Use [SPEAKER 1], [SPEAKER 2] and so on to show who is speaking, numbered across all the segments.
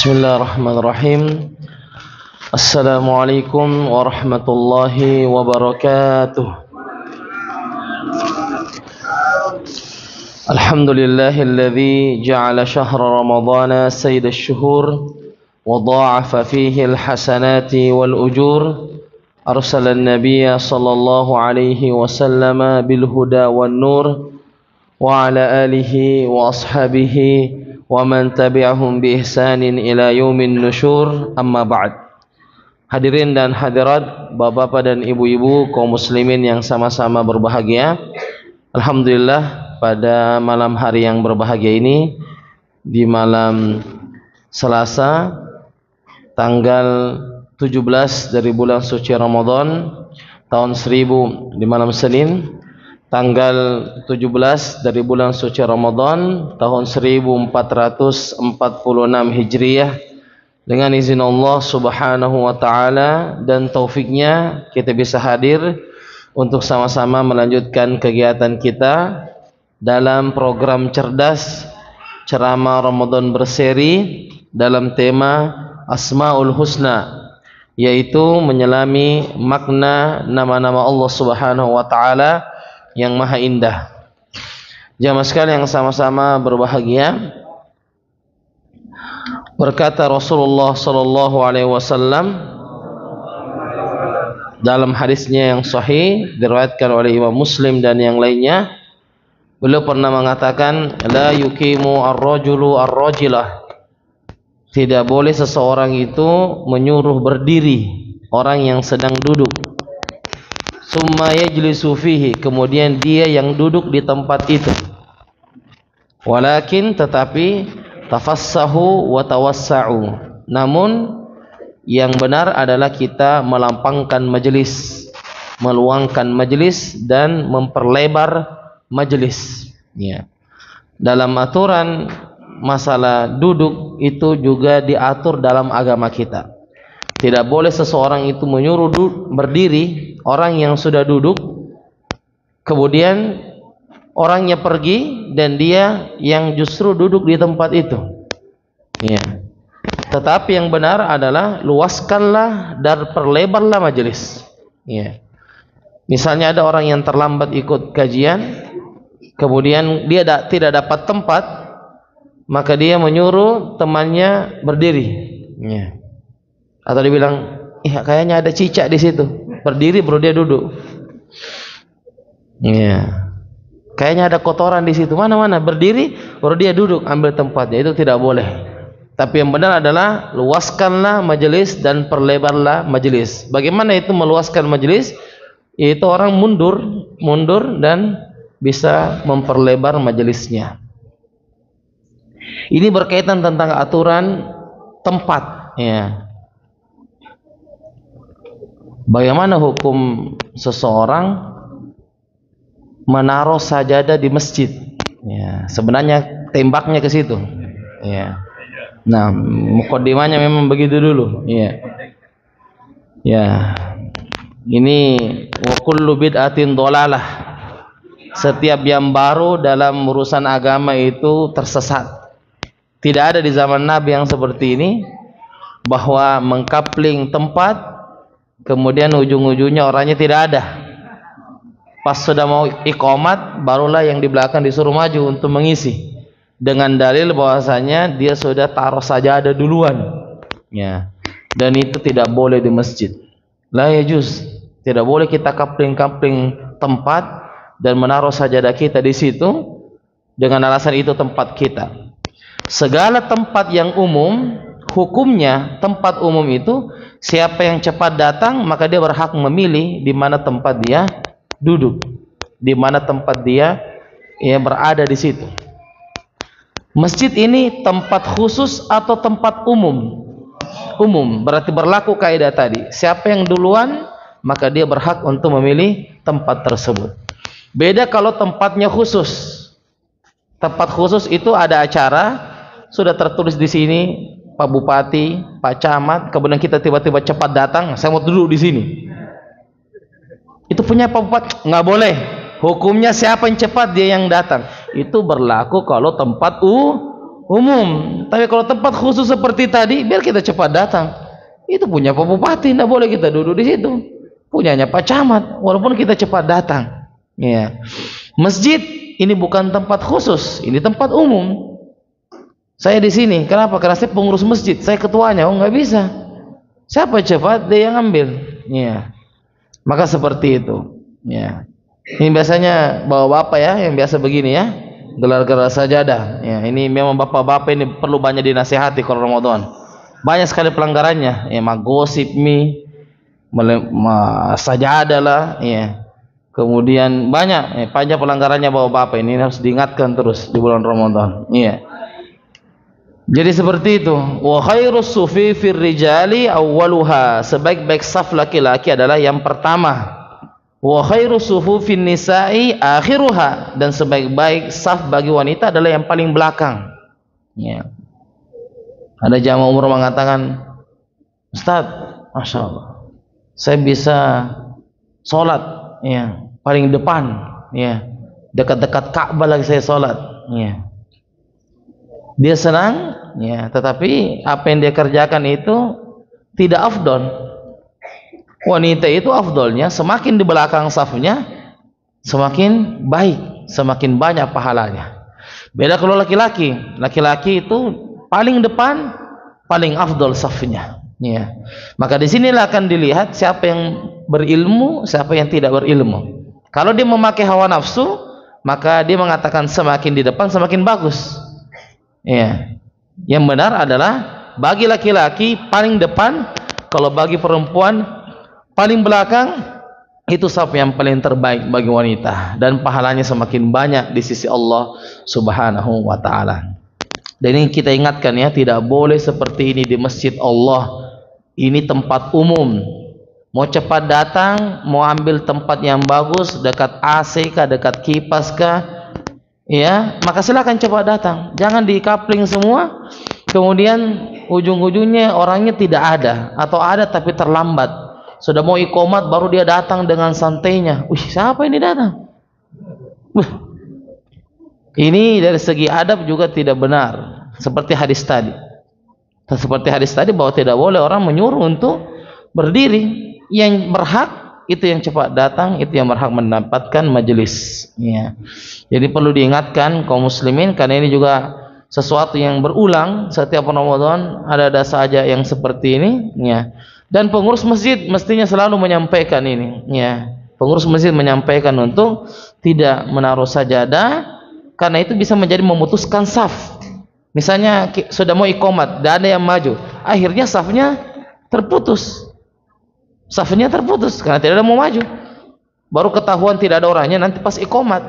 [SPEAKER 1] Bismillahirrahmanirrahim. Assalamualaikum warahmatullahi wabarakatuh. Alhamdulillahilladzi ja'ala syahra ramadhana sayyidash syuhur wa dha'afa fihi alhasanati wal ujur. Arsala an-nabiyya sallallahu alaihi wasallam bil huda wan nur wa ala alihi wa ashabihi wa man tabi'ahum bi ihsanin ila yaumin nusyur, amma ba'd. Hadirin dan hadirat, bapak-bapak dan ibu-ibu kaum muslimin yang sama-sama berbahagia. Alhamdulillah, pada malam hari yang berbahagia ini, di malam Selasa tanggal 17 dari bulan suci Ramadan tahun 1000, di malam Senin tanggal 17 dari bulan suci Ramadan tahun 1446 Hijriah, dengan izin Allah Subhanahu wa taala dan taufiknya kita bisa hadir untuk sama-sama melanjutkan kegiatan kita dalam program cerdas ceramah Ramadan berseri dalam tema Asmaul Husna, yaitu menyelami makna nama-nama Allah Subhanahu wa taala yang maha indah. Jamaah sekalian yang sama-sama berbahagia, berkata Rasulullah sallallahu alaihi wasallam dalam hadisnya yang sahih diriwayatkan oleh Imam Muslim dan yang lainnya, beliau pernah mengatakan, la yuqimu ar-rajulu ar-rajilah, tidak boleh seseorang itu menyuruh berdiri orang yang sedang duduk. Summa yajlisu fihi, kemudian dia yang duduk di tempat itu. Walakin, tetapi, tafassahu wa tawassa'u, namun yang benar adalah kita melampangkan majelis, meluangkan majelis dan memperlebar majelis. Ya. Dalam aturan masalah duduk itu juga diatur dalam agama kita. Tidak boleh seseorang itu menyuruh berdiri orang yang sudah duduk, kemudian orangnya pergi dan dia yang justru duduk di tempat itu. Ya. Tetapi yang benar adalah luaskanlah dan perlebarlah majelis. Ya. Misalnya ada orang yang terlambat ikut kajian, kemudian dia tidak dapat tempat, maka dia menyuruh temannya berdiri. Ya. Atau dia bilang, kayaknya ada cicak di situ, berdiri baru dia duduk. Ya. Kayaknya ada kotoran di situ, mana berdiri baru dia duduk ambil tempatnya. Itu tidak boleh. Tapi yang benar adalah luaskanlah majelis dan perlebarlah majelis. Bagaimana itu meluaskan majelis? Yaitu orang mundur dan bisa memperlebar majelisnya. Ini berkaitan tentang aturan tempat. Ya. Bagaimana hukum seseorang menaruh sajadah di masjid? Ya, sebenarnya tembaknya ke situ. Ya. Nah, mukaddimahnya memang begitu dulu. Ya. Ya. Ini wa kullu bid'atin dhalalah. Setiap yang baru dalam urusan agama itu tersesat. Tidak ada di zaman Nabi yang seperti ini, bahwa mengkapling tempat kemudian ujung-ujungnya orangnya tidak ada. Pas sudah mau iqamat, barulah yang di belakang disuruh maju untuk mengisi, dengan dalil bahwasanya dia sudah taruh sajadah duluan. Ya. Dan itu tidak boleh di masjid. La yajuz. Tidak boleh kita kapling-kapling tempat dan menaruh sajadah kita di situ dengan alasan itu tempat kita. Segala tempat yang umum, hukumnya tempat umum itu, siapa yang cepat datang maka dia berhak memilih di mana tempat dia duduk, di mana tempat dia berada di situ. Masjid ini tempat khusus atau tempat umum? Umum, berarti berlaku kaidah tadi. Siapa yang duluan maka dia berhak untuk memilih tempat tersebut. Beda kalau tempatnya khusus. Tempat khusus itu ada acara, sudah tertulis di sini Pak Bupati, Pak Camat, kemudian kita tiba-tiba cepat datang, saya mau duduk di sini. Itu punya Pak Bupati, nggak boleh. Hukumnya siapa yang cepat dia yang datang. Itu berlaku kalau tempat umum. Tapi kalau tempat khusus seperti tadi, biar kita cepat datang. Itu punya Pak Bupati, tidak boleh kita duduk di situ. Punyanya Pak Camat, walaupun kita cepat datang. Ya. Masjid ini bukan tempat khusus, ini tempat umum. Saya di sini, kenapa? Karena saya pengurus masjid, saya ketuanya. Oh, nggak bisa. Siapa cepat dia yang ambil. Ya. Maka seperti itu. Ya. Ini biasanya bapak-bapak ya, yang biasa begini ya, gelar-gelar sajadah. Ya, ini memang bapak-bapak ini perlu banyak dinasihati kalau Ramadan. Banyak sekali pelanggarannya. Ya, magosip sajadah lah. Ya. Kemudian banyak pelanggarannya bapak-bapak ini harus diingatkan terus di bulan Ramadan. Iya. Jadi seperti itu. Wa khairus sufi fir rijali awwaluha. Sebaik-baik saf laki-laki adalah yang pertama. Wa khairus sufufin nisa'i akhiruha. Dan sebaik-baik saf bagi wanita adalah yang paling belakang. Ya. Ada jamaah umur mengatakan, Ustaz, Masya Allah, saya bisa sholat ya, paling depan ya, dekat-dekat Ka'bah lagi saya sholat ya. Dia senang ya, tetapi apa yang dia kerjakan itu tidak afdol. Wanita itu afdolnya semakin di belakang safnya semakin baik, semakin banyak pahalanya. Beda kalau laki-laki. Laki-laki itu paling depan, paling afdol safnya ya. Maka disinilah akan dilihat siapa yang berilmu, siapa yang tidak berilmu. Kalau dia memakai hawa nafsu, maka dia mengatakan semakin di depan semakin bagus. Ya. Yang benar adalah bagi laki-laki paling depan, kalau bagi perempuan paling belakang, itu saf yang paling terbaik bagi wanita dan pahalanya semakin banyak di sisi Allah Subhanahu wa taala. Dan ini kita ingatkan ya, tidak boleh seperti ini di masjid Allah. Ini tempat umum. Mau cepat datang, mau ambil tempat yang bagus, dekat AC kah, dekat kipas kah, ya, maka silakan cepat datang. Jangan di-coupling semua, kemudian ujung-ujungnya orangnya tidak ada, atau ada tapi terlambat. Sudah mau iqomat baru dia datang dengan santainya. Wih, siapa ini datang? Ini dari segi adab juga tidak benar. Seperti hadis tadi. Seperti hadis tadi bahwa tidak boleh orang menyuruh untuk berdiri. Yang berhak itu yang cepat datang, itu yang berhak mendapatkan majelis. Ya. Jadi perlu diingatkan kaum muslimin, karena ini juga sesuatu yang berulang setiap Ramadan, ada saja yang seperti ini. Ya. Dan pengurus masjid mestinya selalu menyampaikan ini. Ya. Pengurus masjid menyampaikan untuk tidak menaruh sajadah, karena itu bisa menjadi memutuskan saf. Misalnya sudah mau iqomat, dan ada yang maju, akhirnya safnya terputus. Safnya terputus karena tidak ada mau maju. Baru ketahuan tidak ada orangnya nanti pas iqomat.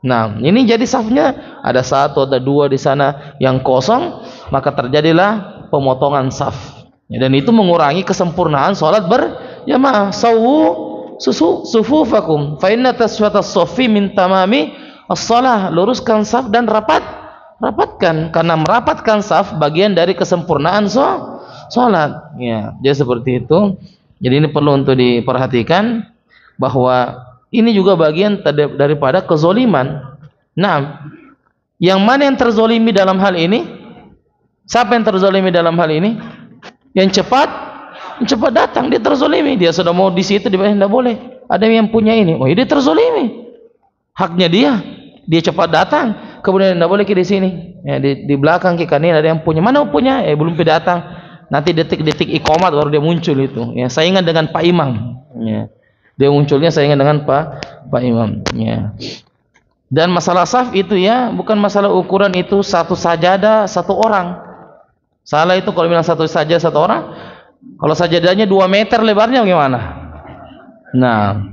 [SPEAKER 1] Nah, ini jadi safnya ada satu, ada dua di sana yang kosong, maka terjadilah pemotongan saf. Dan itu mengurangi kesempurnaan salat berjamaah. Sufufakum fa inna taswatas saffi min tamami as-shalah. Luruskan saf dan rapatkan, karena merapatkan saf bagian dari kesempurnaan salat. Ya, jadi seperti itu. Jadi ini perlu untuk diperhatikan bahwa ini juga bagian daripada kezoliman. Nah, yang mana yang terzolimi dalam hal ini? Siapa yang terzolimi dalam hal ini? Yang cepat datang, dia terzolimi. Dia sudah mau di situ, dia tidak boleh. Ada yang punya ini, oh dia terzolimi. Haknya dia cepat datang, kemudian tidak boleh di sini. Ya, di belakang ke kanan ada yang punya. Mana punya? Belum datang. Nanti detik-detik iqomat baru dia muncul itu. Ya, saingan dengan Pak Imam. Ya. Dia munculnya saingan dengan Pak Imam. Ya. Dan masalah saf itu ya, bukan masalah ukuran itu satu sajadah satu orang. Salah itu kalau bilang satu saja satu orang. Kalau sajadahnya 2 meter lebarnya bagaimana? Nah,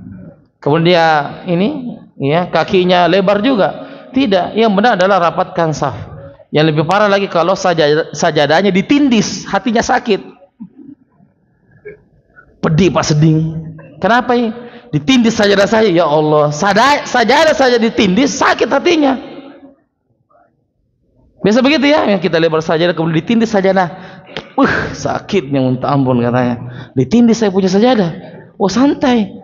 [SPEAKER 1] kemudian dia ini ya kakinya lebar juga. Tidak, yang benar adalah rapatkan saf. Yang lebih parah lagi kalau sajadahnya ditindis, hatinya sakit. Pedih Pak Seding. Kenapa ini? Ditindis sajadah saya, ya Allah. Sajadah saja ditindis, sakit hatinya. Biasa begitu ya, yang kita lebar sajadah kemudian ditindis sajadah. Sakitnya minta ampun katanya. Ditindis saya punya sajadah. Oh santai.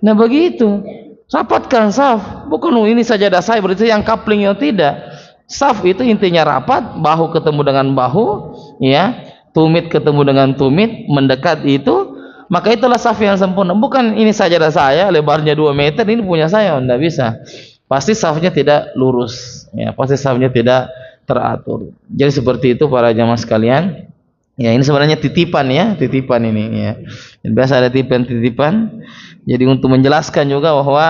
[SPEAKER 1] Nah begitu. Rapatkan saf. Bukan ini sajadah saya berarti yang coupling yang tidak. Saf itu intinya rapat, bahu ketemu dengan bahu, ya, tumit ketemu dengan tumit, mendekat itu, maka itulah saf yang sempurna. Bukan ini sajadah saya, lebarnya 2 meter, ini punya saya, tidak bisa. Pasti safnya tidak lurus, ya, pasti safnya tidak teratur. Jadi seperti itu para jamaah sekalian. Ya, ini sebenarnya titipan, ya, titipan ini, ya. Biasa ada titipan. Jadi untuk menjelaskan juga bahwa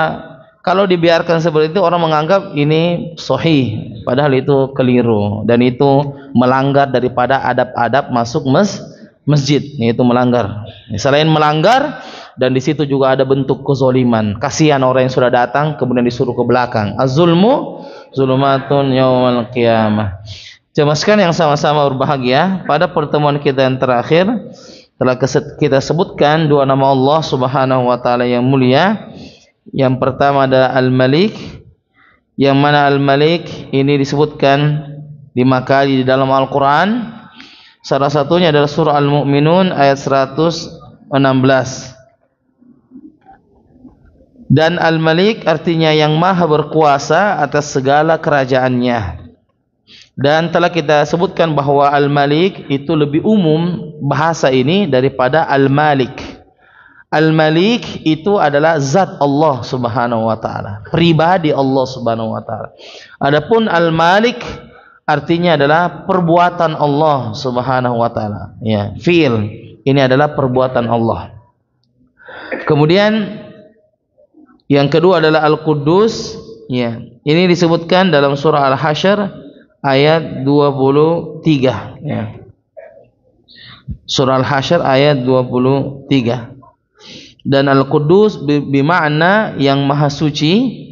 [SPEAKER 1] kalau dibiarkan seperti itu, orang menganggap ini sahih, padahal itu keliru dan itu melanggar daripada adab-adab masuk masjid, yaitu melanggar. Selain melanggar, dan di situ juga ada bentuk kezaliman. Kasihan orang yang sudah datang kemudian disuruh ke belakang. Az-zulmu zulumatun yaumal qiyamah. Cemaskan yang sama-sama berbahagia, pada pertemuan kita yang terakhir telah kita sebutkan 2 nama Allah Subhanahu wa taala yang mulia. Yang pertama adalah Al-Malik, yang mana Al-Malik ini disebutkan 5 kali di dalam Al-Quran. Salah satunya adalah surah Al-Mu'minun ayat 116. Dan Al-Malik artinya yang maha berkuasa atas segala kerajaannya. Dan telah kita sebutkan bahwa Al-Malik itu lebih umum bahasa ini daripada Al-Malik. Al-Malik itu adalah zat Allah Subhanahu wa taala, pribadi Allah Subhanahu wa taala. Adapun Al-Malik artinya adalah perbuatan Allah Subhanahu wa taala, ya, fi'il. Ini adalah perbuatan Allah. Kemudian yang kedua adalah Al-Quddus, ya. Ini disebutkan dalam surah Al-Hasyr ayat 23, ya. Surah Al-Hasyr ayat 23. Dan Al-Quddus bermakna yang maha suci,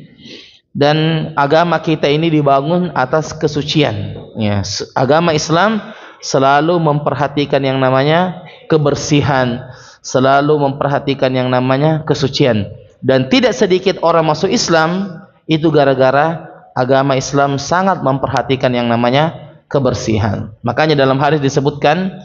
[SPEAKER 1] dan agama kita ini dibangun atas kesucian, ya. Agama Islam selalu memperhatikan yang namanya kebersihan, selalu memperhatikan yang namanya kesucian, dan tidak sedikit orang masuk Islam itu gara-gara agama Islam sangat memperhatikan yang namanya kebersihan. Makanya dalam hadis disebutkan,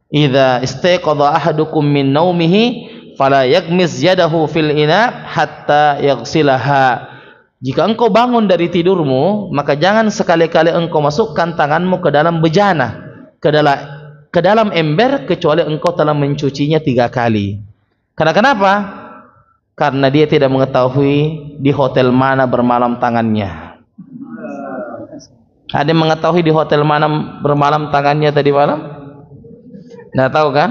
[SPEAKER 1] idza istayqadha ahadukum min naumihi fala yaghmiz yadahu fil ina hatta yaghsilaha. Jika engkau bangun dari tidurmu, maka jangan sekali-kali engkau masukkan tanganmu ke dalam bejana, ke dalam ember, kecuali engkau telah mencucinya 3 kali. Karena kenapa? Karena dia tidak mengetahui di hotel mana bermalam tangannya. Ada yang mengetahui di hotel mana bermalam tangannya tadi malam? Nggak tahu kan?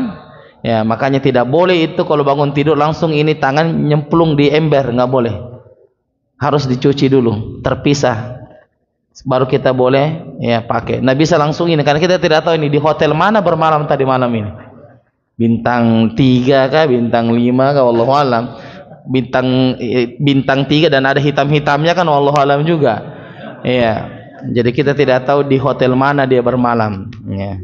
[SPEAKER 1] Ya, makanya tidak boleh itu kalau bangun tidur langsung ini tangan nyemplung di ember, nggak boleh. Harus dicuci dulu, terpisah. Baru kita boleh, ya, pakai. Nah, bisa langsung ini karena kita tidak tahu ini di hotel mana bermalam tadi malam ini. Bintang 3 kah, bintang 5 kah, wallahu alam. Bintang 3 dan ada hitam-hitamnya kan, wallahu alam juga. Iya. Jadi kita tidak tahu di hotel mana dia bermalam, ya.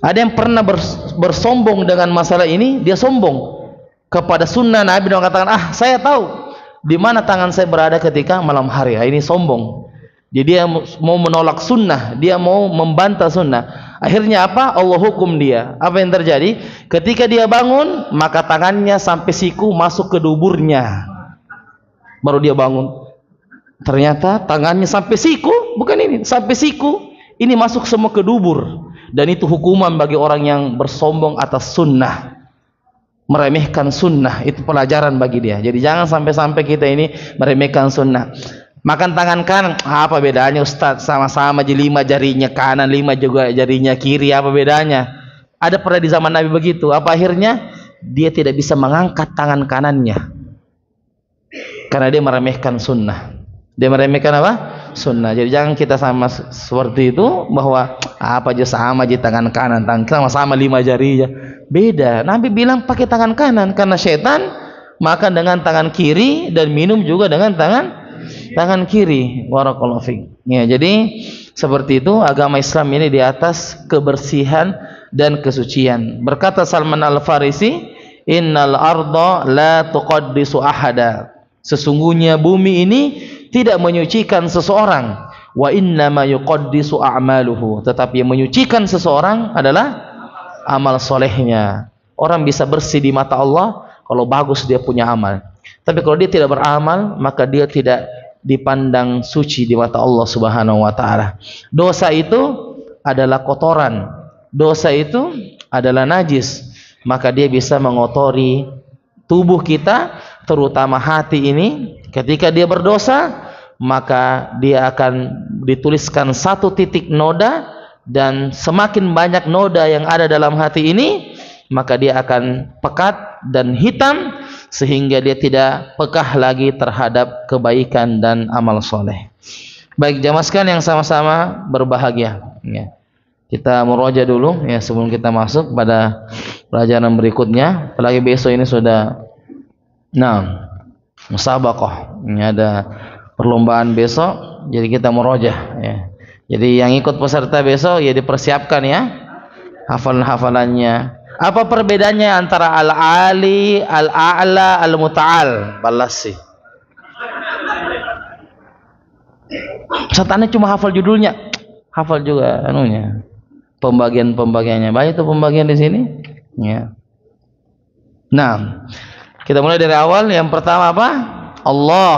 [SPEAKER 1] Ada yang pernah bersombong dengan masalah ini, dia sombong kepada sunnah Nabi dan mengatakan, saya tahu di mana tangan saya berada ketika malam hari. Ini sombong. Jadi dia mau menolak sunnah, dia mau membantah sunnah. Akhirnya apa? Allah hukum dia. Apa yang terjadi? Ketika dia bangun, maka tangannya sampai siku masuk ke duburnya. Baru dia bangun. Ternyata tangannya sampai siku, bukan ini, sampai siku. Ini masuk semua ke dubur. Dan itu hukuman bagi orang yang bersombong atas sunnah, meremehkan sunnah. Itu pelajaran bagi dia. Jadi jangan sampai-sampai kita ini meremehkan sunnah. Makan tangan kanan, apa bedanya Ustaz? Sama-sama 5 jarinya kanan, 5 juga jarinya kiri, apa bedanya? Ada pernah di zaman Nabi begitu. Apa akhirnya? Dia tidak bisa mengangkat tangan kanannya karena dia meremehkan sunnah. Dia meremehkan apa? Sunnah. Jadi jangan kita sama seperti itu, bahwa apa aja sama aja tangan kanan, sama-sama 5 jari aja. Beda. Nabi bilang pakai tangan kanan karena syaitan makan dengan tangan kiri dan minum juga dengan tangan kiri. Barakallahu fiik. Ya, jadi seperti itu agama Islam ini di atas kebersihan dan kesucian. Berkata Salman Al-Farisi, "Innal arda la tuqaddisu ahada." Sesungguhnya bumi ini tidak menyucikan seseorang, wa innama yuqaddisu a'maluhu, tetapi yang menyucikan seseorang adalah amal solehnya. Orang bisa bersih di mata Allah kalau bagus dia punya amal, tapi kalau dia tidak beramal, maka dia tidak dipandang suci di mata Allah Subhanahu wa taala. Dosa itu adalah kotoran. Dosa itu adalah najis. Maka dia bisa mengotori tubuh kita, terutama hati ini. Ketika dia berdosa, maka dia akan dituliskan satu titik noda, dan semakin banyak noda yang ada dalam hati ini, maka dia akan pekat dan hitam, sehingga dia tidak pekah lagi terhadap kebaikan dan amal soleh. Baik jamaah sekalian yang sama-sama berbahagia, ya. Kita murojaah dulu ya sebelum kita masuk pada pelajaran berikutnya. Apalagi besok ini sudah musabaqah, ini ada perlombaan besok, jadi kita murojaah ya. Jadi yang ikut peserta besok ya dipersiapkan ya hafalan-hafalannya. Apa perbedaannya antara al-ali, al-a'la, al-muta'al? Balas sih. Setannya cuma hafal judulnya, hafal juga anunya, pembagian-pembagiannya. Baik itu pembagian di sini. Ya. Nah, kita mulai dari awal. Yang pertama apa? Allah.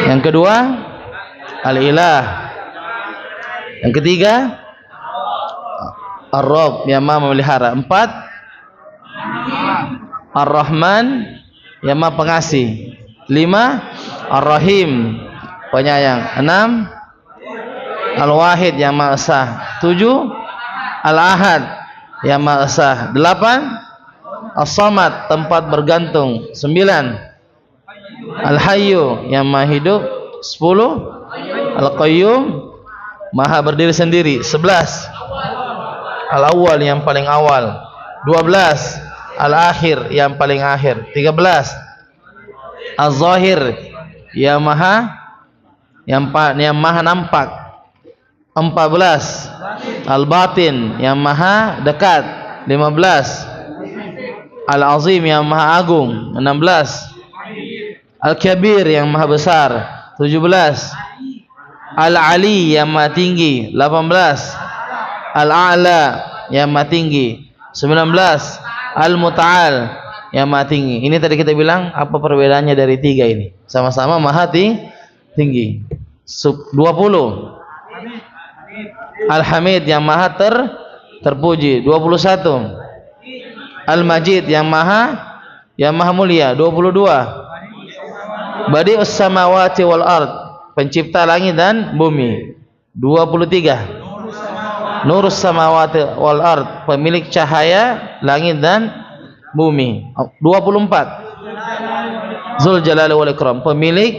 [SPEAKER 1] Yang kedua al-ilah. Yang ketiga Ar-Rabb, yang Maha memelihara. 4 Ar-Rahman, yang Maha pengasih. 5 Ar-Rahim, penyayang. 6 Al-Wahid, yang Maha Esa. 7 Al-Ahad, yang Maha Esa. 8 As-Samad, tempat bergantung. 9 Al-Hayyu, yang Maha hidup. 10 Al-Qayyum, Maha berdiri sendiri. 11 Al-Awwal, yang paling awal. 12 Al-Akhir, yang paling akhir. 13 Az-Zahir, yang maha nampak. 14 Al-Batin, yang maha dekat. 15 Al-Azim, yang maha agung. 16 Al-Kabir, yang maha besar. 17 Al-Ali, yang maha tinggi. 18 Al-A'la, yang maha tinggi. 19 Al-Muta'al, yang maha tinggi. Ini tadi kita bilang apa perbedaannya dari 3 ini? Sama-sama maha tinggi. 20 Al-Hamid, yang maha terpuji. 21 Al-Majid, yang maha mulia. 22 Badi'us samawati wal ard, pencipta langit dan bumi. 23 Nurus samawati wal ard, pemilik cahaya langit dan bumi. 24 Zul jalali wal ikram, pemilik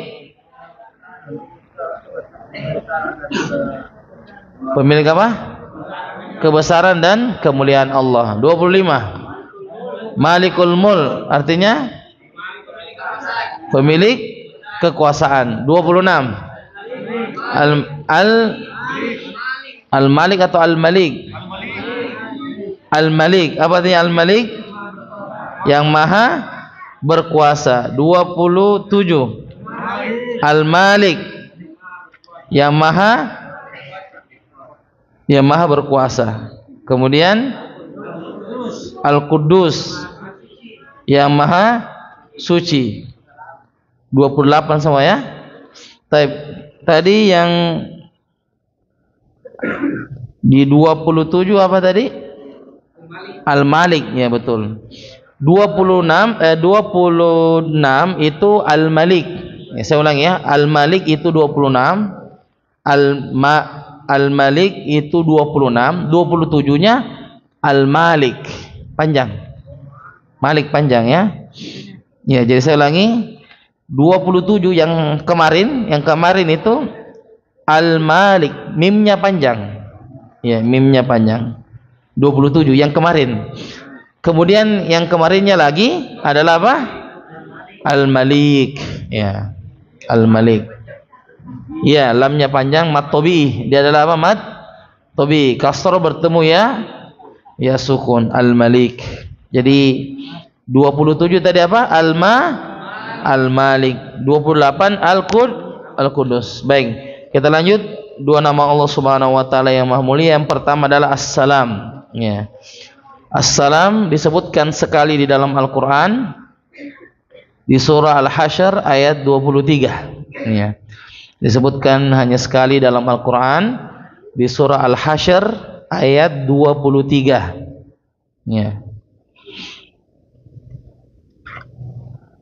[SPEAKER 1] apa? Kebesaran dan kemuliaan Allah. 25 Malikul Mulk, artinya pemilik kekuasaan. 26 Al-Malik atau Al-Malik? Al-Malik, apa artinya Al-Malik? Yang maha berkuasa. 27 Al-Malik, yang maha berkuasa. Kemudian Al-Quddus, yang maha suci. 28 sama ya. Tadi yang di 27 apa tadi? Al-Malik, ya betul. 26 itu Al-Malik. Ya, saya ulang ya. Al-Malik itu 26. Al-Malik itu 26. 27-nya Al-Malik, panjang. Malik panjang ya. Ya, jadi saya ulangi. 27 yang kemarin itu Al-Malik, mimnya panjang. Ya, mimnya panjang. 27 yang kemarin. Kemudian yang kemarinnya lagi adalah apa? Al-Malik. Ya, Al-Malik. Ya, lamnya panjang, mat tobi. Dia adalah apa? Mat tobi. Kasro bertemu ya sukun. Al-Malik. Jadi 27 tadi apa? Al-Malik. 28 Al-Quddus. Baik, kita lanjut. 2 nama Allah Subhanahu wa taala yang Maha Mulia. Yang pertama adalah As-Salam. Ya. As-Salam disebutkan sekali di dalam Al-Qur'an di surah Al-Hasyr ayat 23. Ya. Disebutkan hanya sekali dalam Al-Quran di surah Al-Hasyr ayat 23. Ya.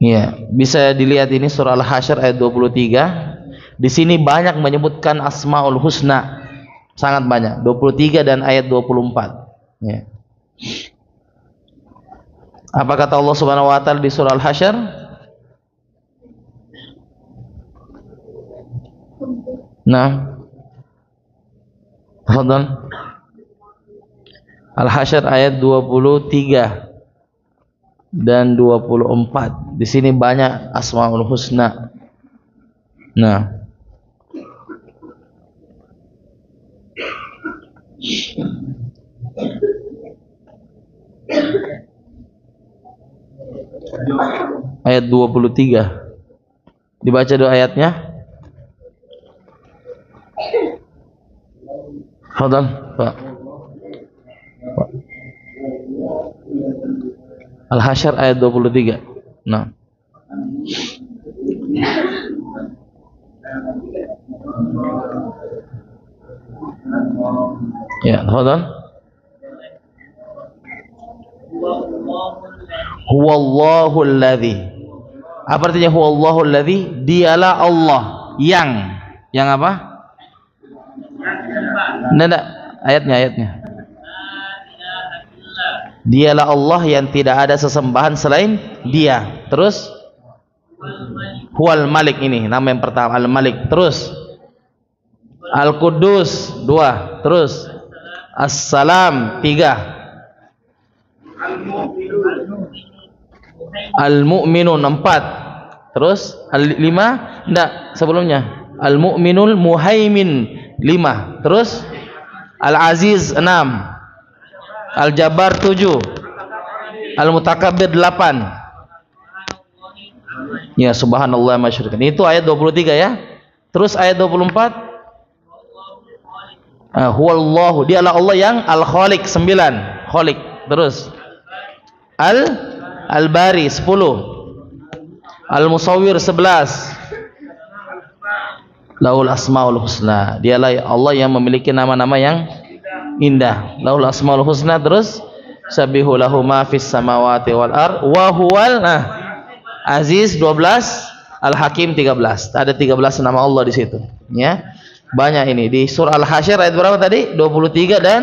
[SPEAKER 1] Ya, bisa dilihat ini surah Al-Hasyr ayat 23. Di sini banyak menyebutkan Asmaul Husna. Sangat banyak, 23 dan ayat 24. Ya. Apa kata Allah Subhanahu wa taala di surah Al-Hasyr? Nah, tafadhal. Al-Hasyr ayat 23 dan 24. Di sini banyak Asmaul Husna. Nah, ayat 23. Dibaca dulu ayatnya. Fadal, Pak. Al-Hasyr ayat 23. Nah. Ya, fadal. Huwallahul ladzi. Apa artinya huwallahul ladzi? Dialah Allah yang apa? Nada ayatnya. Dialah Allah yang tidak ada sesembahan selain Dia. Terus Huwal Malik, ini nama yang pertama, Al-Malik. Terus Al-Quddus 2. Terus As-Salam 3. Al-Mu'minun 4. Terus Al-5. Enggak, sebelumnya Al-Mu'minul Muhaimin 5. Terus Al-Aziz 6. Al-Jabbar 7. Al-Mutakabbir 8. Ya, subhanallah masyarakat. Itu ayat 23 ya. Terus ayat 24. Huwallahu, dialah Allah yang Al-Khaliq 9. Khaliq. Terus Al-Bari 10. Al-Musawwir 11. Lahul Asmaul Husna. Dialah Allah yang memiliki nama-nama yang indah. Lahul Asmaul Husna. Terus sabihu lahu ma fis samawati wal ard wa huwal Aziz 12, Al-Hakim 13. Ada 13 nama Allah di situ, ya. Banyak ini di surah Al-Hasyr ayat berapa tadi? 23 dan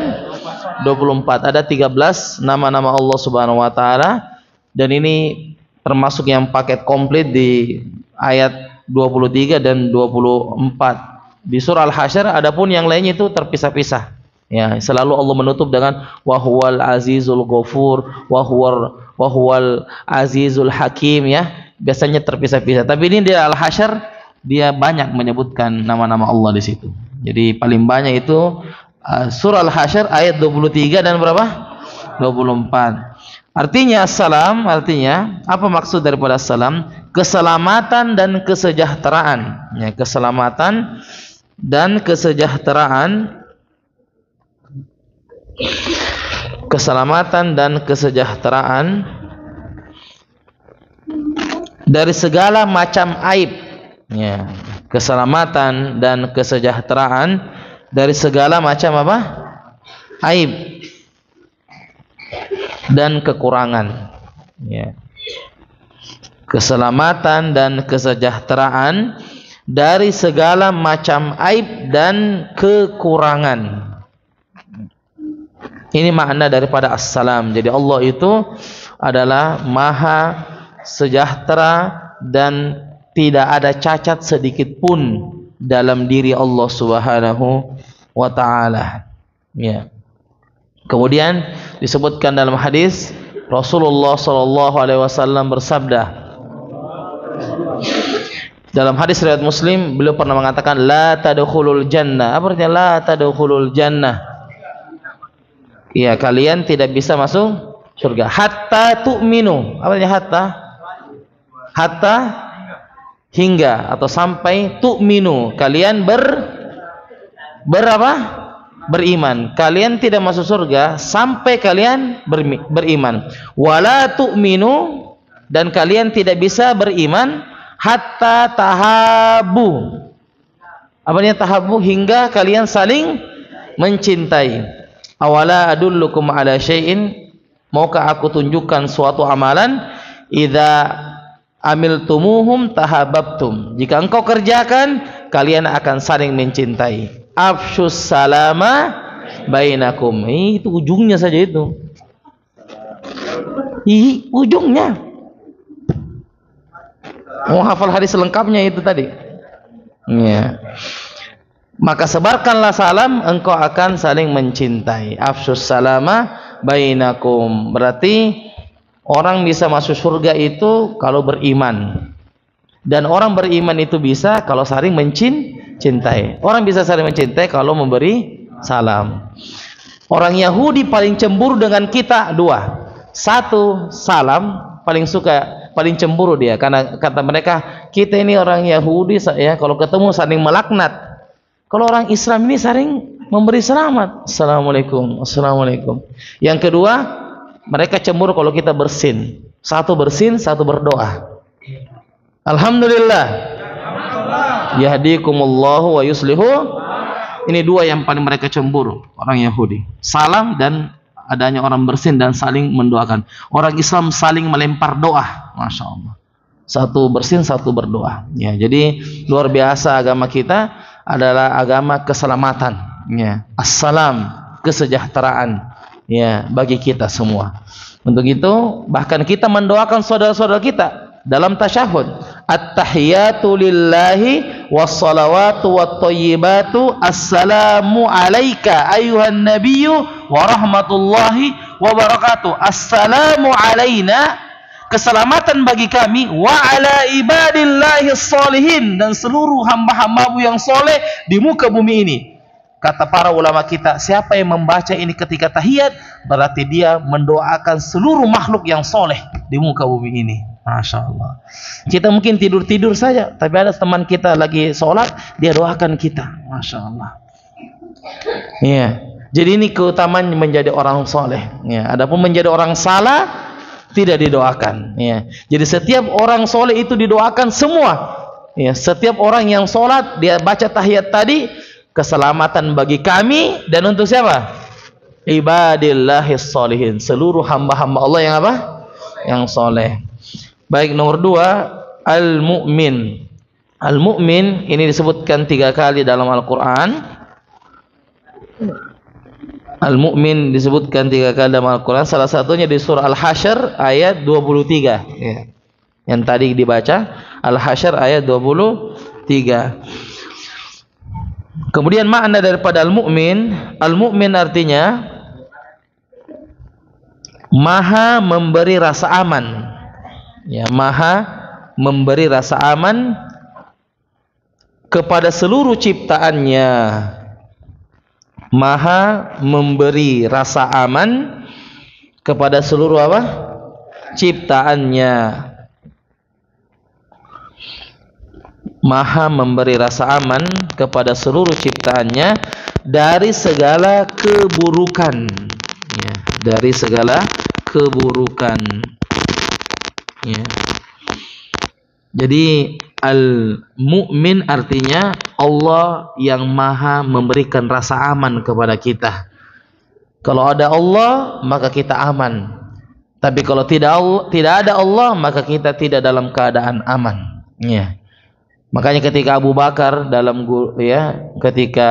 [SPEAKER 1] 24. Ada 13 nama-nama Allah Subhanahu wa taala, dan ini termasuk yang paket komplit di ayat 23 dan 24. Di surah Al-Hasyr adapun yang lainnya itu terpisah-pisah. Ya, selalu Allah menutup dengan wa huwal azizul ghafur, wa huwal azizul hakim, ya. Biasanya terpisah-pisah. Tapi ini di Al-Hasyr dia banyak menyebutkan nama-nama Allah di situ. Jadi paling banyak itu surah Al-Hasyr ayat 23 dan berapa? 24. Artinya salam, artinya apa maksud daripada salam? Keselamatan dan kesejahteraan. Ya, keselamatan dan kesejahteraan. Keselamatan dan kesejahteraan dari segala macam aib, ya. Keselamatan dan kesejahteraan dari segala macam apa? Aib dan kekurangan, ya. Keselamatan dan kesejahteraan dari segala macam aib dan kekurangan. Ini makna daripada As-Salam. Jadi Allah itu adalah maha sejahtera dan tidak ada cacat sedikit pun dalam diri Allah Subhanahu wa taala. Ya. Kemudian disebutkan dalam hadis Rasulullah sallallahu alaihi wasallam bersabda. Dalam hadis riwayat Muslim, beliau pernah mengatakan la tadkhulul jannah. Apa artinya la tadkhulul jannah? Ya, kalian tidak bisa masuk surga hatta tu'minu. Apa artinya hatta? Hatta hingga atau sampai tu'minu. Kalian berapa? Beriman. Kalian tidak masuk surga sampai kalian beriman. Wala tu'minu dan kalian tidak bisa beriman hatta tahabu. Apa artinya tahabu? Hingga kalian saling mencintai. Awala adullukum ala syai'in, maukah aku tunjukkan suatu amalan, idza amiltumuhum tahabbtum, jika engkau kerjakan kalian akan saling mencintai. Afshus salama bainakum. Itu ujungnya saja itu. Ujungnya. Mau hafal hadis selengkapnya itu tadi. Ya. Maka sebarkanlah salam, engkau akan saling mencintai. Afshus salama bainakum. Berarti orang bisa masuk surga itu kalau beriman. Dan orang beriman itu bisa kalau saling mencintai. Orang bisa saling mencintai kalau memberi salam. Orang Yahudi paling cemburu dengan kita dua. Satu, salam, paling suka, paling cemburu dia, karena kata mereka, kita ini orang Yahudi ya, kalau ketemu saling melaknat. Kalau orang Islam ini saling memberi selamat. Assalamualaikum, assalamualaikum. Yang kedua, mereka cemburu kalau kita bersin. Satu bersin, satu berdoa. Alhamdulillah. Yahdikumullahu wa yuslihu. Ini dua yang paling mereka cemburu, orang Yahudi. Salam dan adanya orang bersin dan saling mendoakan. Orang Islam saling melempar doa. Masya Allah. Satu bersin, satu berdoa. Ya, jadi luar biasa agama kita adalah agama keselamatan. Ya, assalam, kesejahteraan. Ya, bagi kita semua. Untuk itu, bahkan kita mendoakan saudara-saudara kita dalam tasyahud. At-tahiyatu lillahi wassalawatu wattayyibatu assalamu alaika ayuhan nabiyyu wa rahmatullahi wa barakatuh. Assalamu alaina, keselamatan bagi kami, wa ala ibadillahi sholihin, dan seluruh hamba-hambamu yang soleh di muka bumi ini. Kata para ulama kita, siapa yang membaca ini ketika tahiyat, berarti dia mendoakan seluruh makhluk yang soleh di muka bumi ini. Masya Allah. Kita mungkin tidur-tidur saja, tapi ada teman kita lagi sholat, dia doakan kita. Masya Allah. Iya. Jadi ini keutamaan menjadi orang soleh. Ya. Adapun menjadi orang salah, tidak didoakan. Ya. Jadi setiap orang soleh itu didoakan semua. Ya. Setiap orang yang sholat, dia baca tahiyat tadi, keselamatan bagi kami, dan untuk siapa? Ibadillahis sholihin, seluruh hamba-hamba Allah yang apa? Yang soleh. Baik, nomor 2, al-mu'min. Al-mu'min ini disebutkan 3 kali dalam Al-Quran. Al-mu'min disebutkan 3 kali dalam Al-Quran. Salah satunya di surah Al-Hasyr ayat 23. Ya. Yang tadi dibaca, Al-Hasyr ayat 23. Kemudian makna daripada al-mu'min, al-mu'min artinya maha memberi rasa aman. Ya, maha memberi rasa aman kepada seluruh ciptaannya. Maha memberi rasa aman kepada seluruh apa? Ciptaannya. Maha memberi rasa aman kepada seluruh ciptaannya dari segala keburukan. Ya, dari segala keburukan. Ya. Jadi al-mu'min artinya Allah yang maha memberikan rasa aman kepada kita. Kalau ada Allah, maka kita aman. Tapi kalau tidak ada Allah, maka kita tidak dalam keadaan aman. Ya. Makanya ketika Abu Bakar ketika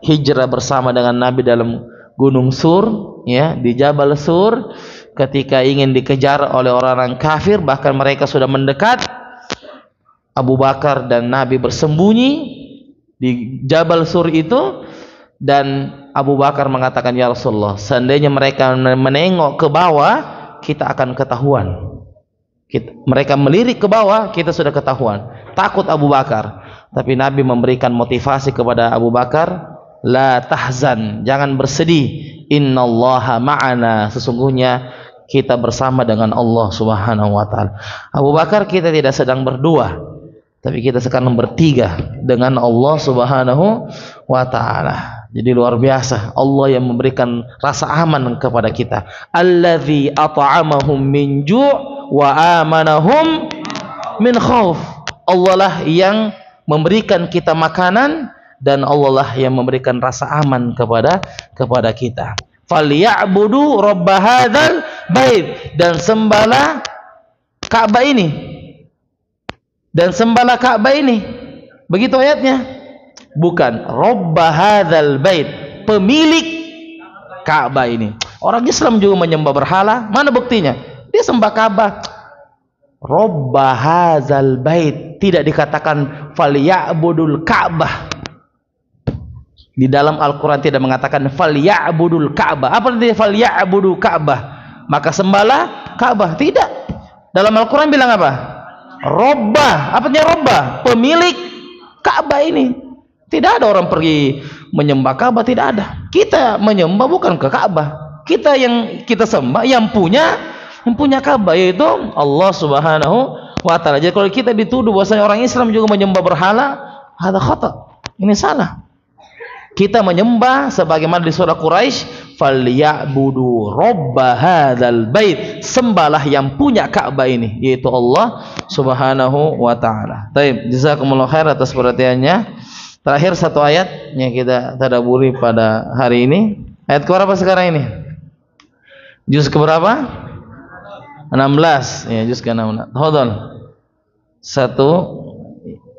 [SPEAKER 1] hijrah bersama dengan Nabi dalam Gunung Sur, ya, di Jabal Sur, ketika ingin dikejar oleh orang-orang kafir, bahkan mereka sudah mendekat, Abu Bakar dan Nabi bersembunyi di Jabal Sur itu, dan Abu Bakar mengatakan, ya Rasulullah, seandainya mereka menengok ke bawah, kita akan ketahuan. Mereka melirik ke bawah, kita sudah ketahuan. Takut Abu Bakar. Tapi Nabi memberikan motivasi kepada Abu Bakar, la tahzan, jangan bersedih, innallaha ma'ana, sesungguhnya kita bersama dengan Allah Subhanahu wa taala. Abu Bakar, kita tidak sedang berdua, tapi kita sekarang bertiga dengan Allah Subhanahu wa taala. Jadi luar biasa, Allah yang memberikan rasa aman kepada kita. Allazi at'amahum min ju' wa amanahum min khauf. Allah lah yang memberikan kita makanan dan Allah lah yang memberikan rasa aman kepada kita. Falyabudu rabb hadzal bait, dan sembahlah Ka'bah ini. Dan sembahlah Ka'bah ini. Begitu ayatnya. Bukan rabb hadzal bait, pemilik Ka'bah ini. Orang Islam juga menyembah berhala. Mana buktinya? Dia sembah Ka'bah. Rabb hadzal bait, tidak dikatakan falyabudul Ka'bah. Di dalam Al-Quran tidak mengatakan falyabudul Ka'bah. Apa artinya falyabudu Ka'bah? Maka sembahlah Ka'bah. Tidak. Dalam Al-Quran bilang apa? Rabbah. Apa artinya Rabbah? Pemilik Ka'bah ini. Tidak ada orang pergi menyembah Ka'bah, tidak ada. Kita menyembah bukan ke Ka'bah. Kita yang kita sembah yang punya Ka'bah, yaitu Allah Subhanahu wa taala. Jadi kalau kita dituduh bahwasanya orang Islam juga menyembah berhala, hada khata. Ini salah. Kita menyembah sebagaimana di surah Quraisy, falyabudu rabb hadzal bait, sembahlah yang punya Ka'bah ini, yaitu Allah Subhanahu wa taala. Baik, jazakumullah khair atas perhatiannya. Terakhir satu ayat yang kita tadabburi pada hari ini. Ayat ke berapa sekarang ini? Juz ke berapa? 16. Ya, juz ke 16. Tafadhol. Satu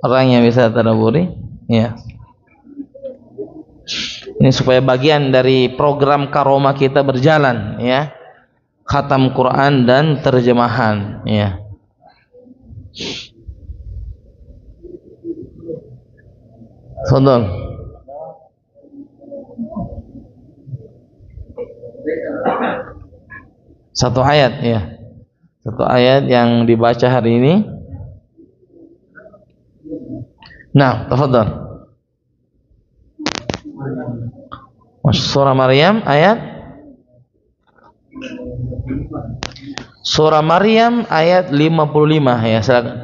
[SPEAKER 1] orang yang bisa tadabburi, ya. Ini supaya bagian dari program karomah kita berjalan, ya. Khatam Quran dan terjemahan, ya. Tafadhol. Satu ayat, ya. Satu ayat yang dibaca hari ini. Nah, tafadhol. Surah Maryam ayat Surah Maryam ayat 55, ya, silakan.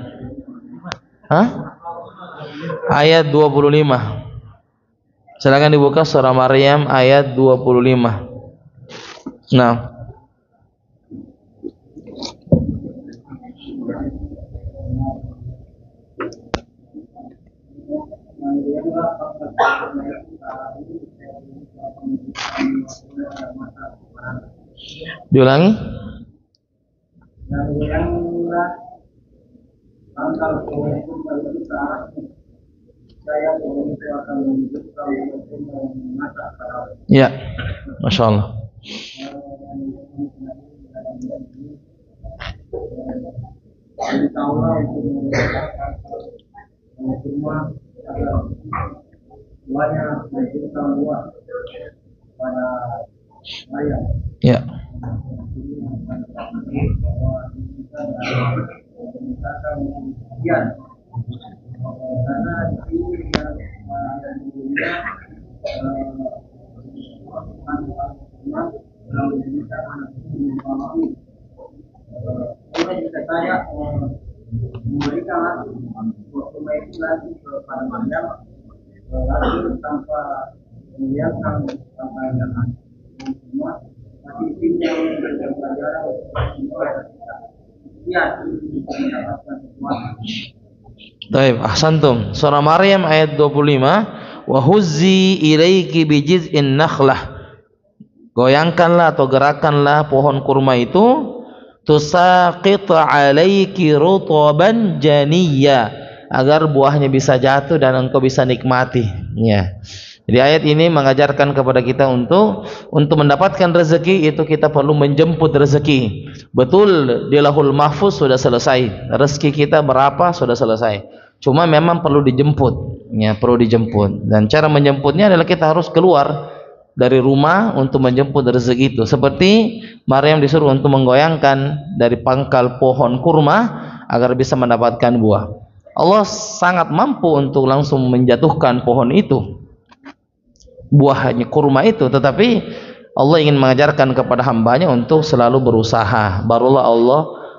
[SPEAKER 1] Ayat 25. Silakan dibuka surah Maryam ayat 25. Nah. Diulangi. Ya, Masya Allah. Ya. Baik, ahsantum. Surah Maryam ayat 25, wa huzzi ilaiki bijiz'in nakhlah. Goyangkanlah atau gerakanlah pohon kurma itu, tusaqit 'alaiki rutban janiyya, agar buahnya bisa jatuh dan engkau bisa nikmati, ya. Jadi ayat ini mengajarkan kepada kita untuk mendapatkan rezeki itu kita perlu menjemput rezeki. Betul di Lauhul Mahfuz sudah selesai, rezeki kita berapa sudah selesai. Cuma memang perlu dijemput, ya, perlu dijemput. Dan cara menjemputnya adalah kita harus keluar dari rumah untuk menjemput rezeki itu. Seperti Maryam disuruh untuk menggoyangkan dari pangkal pohon kurma agar bisa mendapatkan buah. Allah sangat mampu untuk langsung menjatuhkan pohon itu, buahnya kurma itu, tetapi Allah ingin mengajarkan kepada hambanya untuk selalu berusaha. Barulah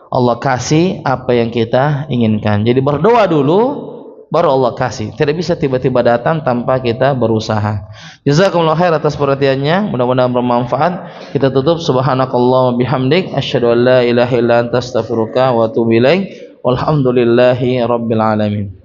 [SPEAKER 1] Allah kasih apa yang kita inginkan. Jadi berdoa dulu, baru Allah kasih. Tidak bisa tiba-tiba datang tanpa kita berusaha. Jazakumullah khair atas perhatiannya, mudah-mudahan bermanfaat. Kita tutup, subhanakallahumma bihamdik asyhadu an la ilaha illa anta astaghfiruka wa atubu ilaik. Walhamdulillahi rabbil alamin.